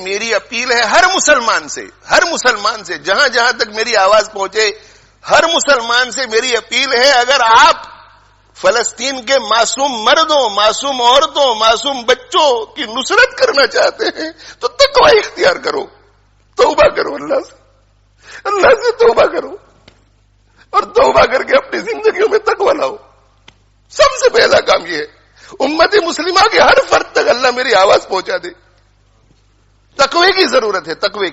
میری اپیل ہے ہر مسلمان سے جہاں جہاں تک میری آواز پہنچے، ہر مسلمان سے میری اپیل ہے، اگر آپ فلسطین کے معصوم مردوں، معصوم عورتوں، معصوم بچوں کی نصرت کرنا چاہتے ہیں تو تقوی اختیار کرو، توبہ کرو، اللہ سے توبہ کرو، اور توبہ کر کے اپنی زندگیوں میں تقوی لاؤ۔ سب سے پہلا کام یہ ہے، امت مسلمہ کے ہر فرد تک اللہ میری آواز پہنچا دے۔ تقوی کی ضرورت ہے، تقوی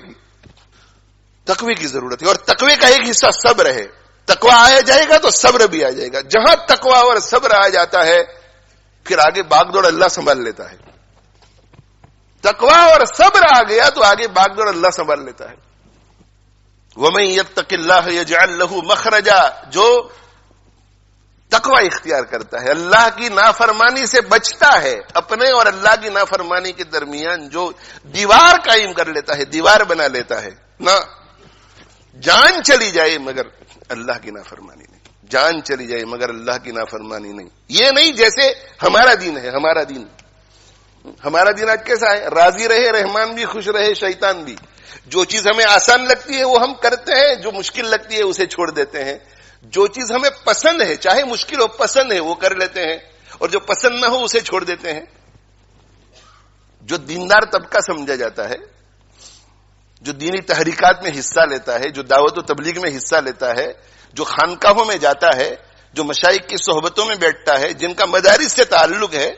کی ضرورت ہے، اور تقوی کا ایک حصہ صبر ہے۔ تقوی آیا جائے گا تو صبر بھی آ جائے گا۔ جہاں تقوی اور صبر آ جاتا ہے پھر آگے باغ دوڑ اللہ سنبھال لیتا ہے۔ تقوی اور صبر آ گیا تو آگے باغ دوڑ اللہ سنبھال لیتا ہے۔ وَمَن يَتَّقِ اللَّهَ يَجْعَل لَّهُ مَخْرَجًا، جو تقوی اختیار کرتا ہے، اللہ کی نافرمانی سے بچتا ہے، اپنے اور اللہ کی نافرمانی کے درمیان جو دیوار قائم کر لیتا ہے، دیوار بنا لیتا ہے، نہ جان چلی جائے مگر اللہ کی نافرمانی نہیں، جان چلی جائے مگر اللہ کی نافرمانی نہیں۔ یہ نہیں جیسے ہمارا دین ہے، ہمارا دین آج کیسا ہے؟ راضی رہے رحمان بھی، خوش رہے شیطان بھی۔ جو چیز ہمیں آسان لگتی ہے وہ ہم کرتے ہیں، جو مشکل لگتی ہے اسے چھوڑ دیتے ہیں۔ جو چیز ہمیں پسند ہے، چاہے مشکل ہو، پسند ہے، وہ کر لیتے ہیں، اور جو پسند نہ ہو اسے چھوڑ دیتے ہیں۔ جو دیندار طبقہ سمجھا جاتا ہے، جو دینی تحریکات میں حصہ لیتا ہے، جو دعوت و تبلیغ میں حصہ لیتا ہے، جو خانقاہوں میں جاتا ہے، جو مشائخ کی صحبتوں میں بیٹھتا ہے، جن کا مدارس سے تعلق ہے،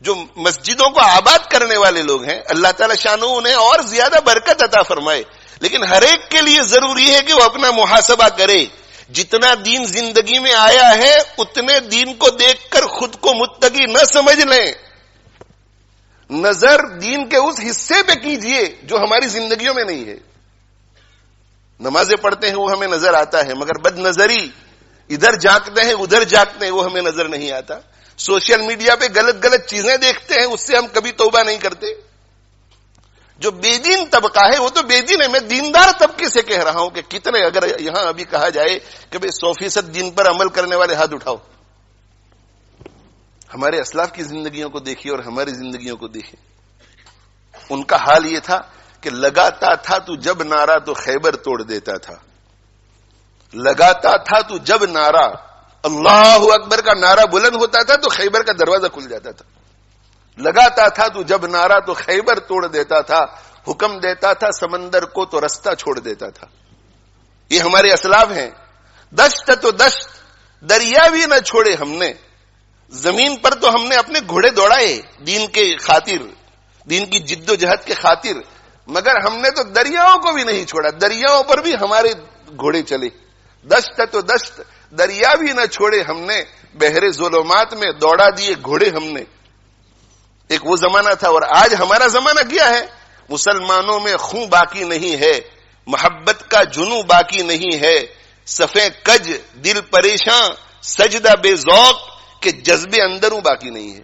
جو مسجدوں کو آباد کرنے والے لوگ ہیں، اللہ تعالی شانہ انہیں اور زیادہ برکت عطا فرمائے۔ لیکن ہر ایک کے لیے ضروری ہے کہ وہ اپنا محاسبہ کرے۔ جتنا دین زندگی میں آیا ہے اتنے دین کو دیکھ کر خود کو متقی نہ سمجھ لیں۔ نظر دین کے اس حصے پہ کیجئے جو ہماری زندگیوں میں نہیں ہے۔ نمازیں پڑھتے ہیں وہ ہمیں نظر آتا ہے، مگر بد نظری، ادھر جھانکتے ہیں ادھر جھانکتے ہیں، وہ ہمیں نظر نہیں آتا۔ سوشل میڈیا پہ غلط چیزیں دیکھتے ہیں، اس سے ہم کبھی توبہ نہیں کرتے۔ جو بے دین طبقہ ہے وہ تو بے دین ہے۔ میں دیندار طبقے سے کہہ رہا ہوں کہ کتنے، اگر یہاں ابھی کہا جائے کہ 100% دین پر عمل کرنے والے ہاتھ اٹھاؤ۔ ہمارے اسلاف کی زندگیوں کو دیکھیے اور ہماری زندگیوں کو دیکھیں۔ ان کا حال یہ تھا کہ لگاتا تھا تو جب نعرہ تو خیبر توڑ دیتا تھا۔ لگاتا تھا تو جب نعرہ، اللہ اکبر کا نعرہ بلند ہوتا تھا تو خیبر کا دروازہ کھل جاتا تھا۔ لگاتا تھا تو جب نعرہ تو خیبر توڑ دیتا تھا، حکم دیتا تھا سمندر کو تو رستہ چھوڑ دیتا تھا۔ یہ ہمارے اسلاف ہیں۔ دشت تو دشت، دریا بھی نہ چھوڑے ہم نے، زمین پر تو ہم نے اپنے گھوڑے دوڑائے دین کے خاطر، دین کی جد و جہد کے خاطر، مگر ہم نے تو دریاؤں کو بھی نہیں چھوڑا، دریاؤں پر بھی ہمارے گھوڑے چلے۔ دشت تو دشت، دریا بھی نہ چھوڑے ہم نے، بحر ظلمات میں دوڑا دیے گھوڑے ہم نے۔ ایک وہ زمانہ تھا، اور آج ہمارا زمانہ کیا ہے؟ مسلمانوں میں خون باقی نہیں ہے، محبت کا جنوں باقی نہیں ہے، صفیں کج دل پریشاں، سجدہ بے ذوق کے جذبے اندروں باقی نہیں ہے۔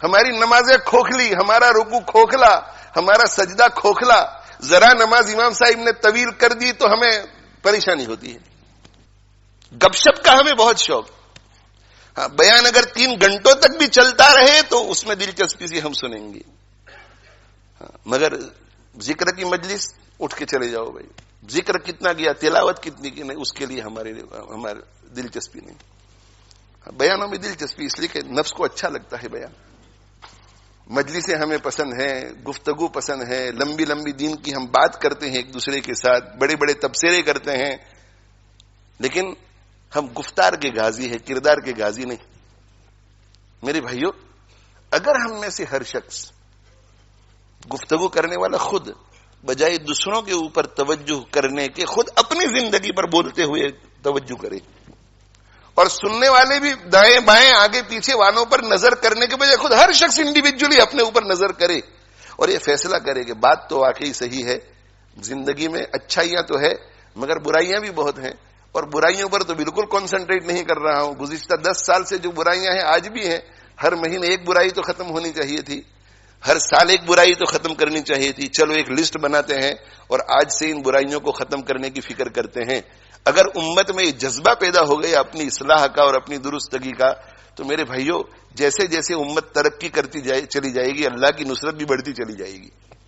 ہماری نمازیں کھوکھلی، ہمارا رکوع کھوکھلا، ہمارا سجدہ کھوکھلا۔ ذرا نماز امام صاحب نے طویل کر دی تو ہمیں پریشانی ہوتی ہے۔ گپ شپ کا ہمیں بہت شوق، ہاں بیان اگر 3 گھنٹوں تک بھی چلتا رہے تو اس میں دلچسپی سے ہم سنیں گے، مگر ذکر کی مجلس اٹھ کے چلے جاؤ بھائی، ذکر کتنا کیا، تلاوت کتنی کی، نہیں اس کے لیے ہمارے دلچسپی نہیں۔ بیانوں میں دلچسپی اس لیے کہ نفس کو اچھا لگتا ہے بیان، مجلسیں ہمیں پسند ہیں، گفتگو پسند ہے، لمبی لمبی دین کی ہم بات کرتے ہیں ایک دوسرے کے ساتھ، بڑے بڑے تبصرے کرتے ہیں، لیکن ہم گفتار کے غازی ہیں، کردار کے غازی نہیں۔ میرے بھائیو، اگر ہم میں سے ہر شخص گفتگو کرنے والا خود بجائے دوسروں کے اوپر توجہ کرنے کے خود اپنی زندگی پر بولتے ہوئے توجہ کرے، اور سننے والے بھی دائیں بائیں آگے پیچھے والوں پر نظر کرنے کے بجائے خود ہر شخص انڈیویجولی اپنے اوپر نظر کرے اور یہ فیصلہ کرے کہ بات تو واقعی صحیح ہے، زندگی میں اچھائیاں تو ہے مگر برائیاں بھی بہت ہیں، اور برائیوں پر تو بالکل کنسنٹریٹ نہیں کر رہا ہوں۔ گزشتہ 10 سال سے جو برائیاں ہیں آج بھی ہیں، ہر مہینے ایک برائی تو ختم ہونی چاہیے تھی، ہر سال ایک برائی تو ختم کرنی چاہیے تھی۔ چلو ایک لسٹ بناتے ہیں اور آج سے ان برائیوں کو ختم کرنے کی فکر کرتے ہیں۔ اگر امت میں یہ جذبہ پیدا ہو گیا اپنی اصلاح کا اور اپنی درستگی کا، تو میرے بھائیوں جیسے جیسے امت ترقی کرتی چلی جائے گی، اللہ کی نصرت بھی بڑھتی چلی جائے گی۔